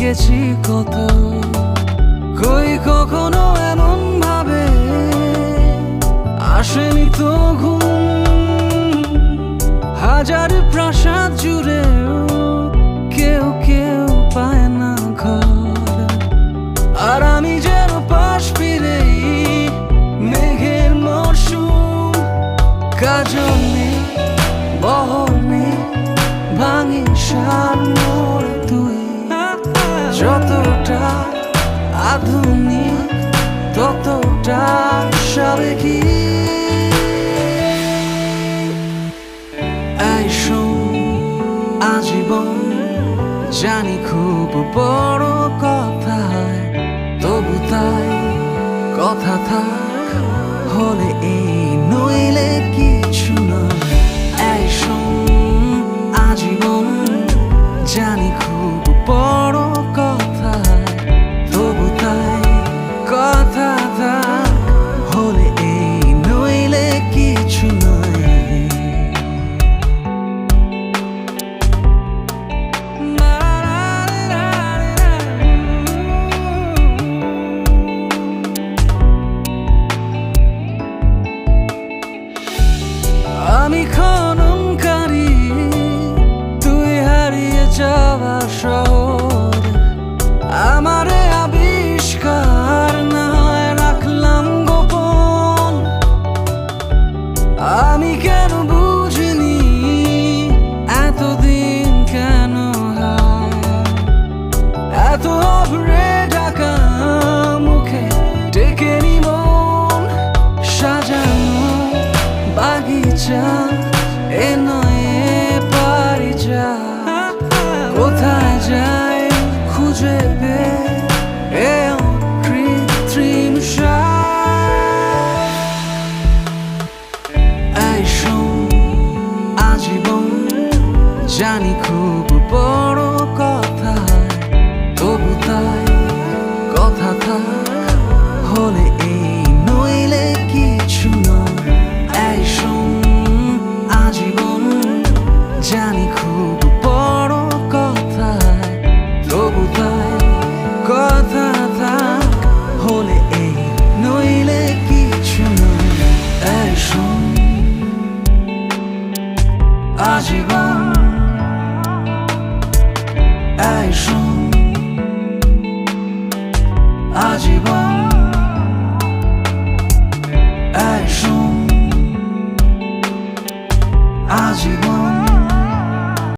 জেগেছি কত, কই কখনো এমন ভাবে আসেনি তো ঘুম। হাজার প্রাসাদ জুড়ে কেউ কেউ পায় না ঘর, আর আমি যেন পাশ ফিরেই মেঘের মরশুম। কাজল নেই, বহর নেই, ভাঙি সার মোর তুই। যতটা আধুনিক ততটা সাবেকি। এই শোন, আজীবন জানি খুব বড় কথা, তবু তাই কথা থাক হলে এই নইলে কিছু নয়। এই শোন, আজীবন জানি খুব বড় কথা, তবু তাই কথা থাক হলে এই নইলে কিছু নয়। আমি খননকারী, তুই হারিয়ে যাওয়া শহর। আমারে আবিষ্কার না হয় রাখলাম গোপন। আমি কেন বুঝিনি এতদিন কেন হয় এত অভ্রে ঢাকা মুখে ডেকেনি মন। সাজানো বাগিচা এ নয় পারি যা, কোথায় যায় খুঁজে পেয়ে কৃত্রিম এই শোন, আজীবন জানি খুব বড় কথা, তবু তাই কথা থাক হলে এই নইলে কিছু নয়। এই শোন, আজীবন জানি খুব বড় কথা, তবু তাই কথা থাক হলে এই নইলে কিছু নয়। এই শোন, আজীবন, এই শোন, আজীবন।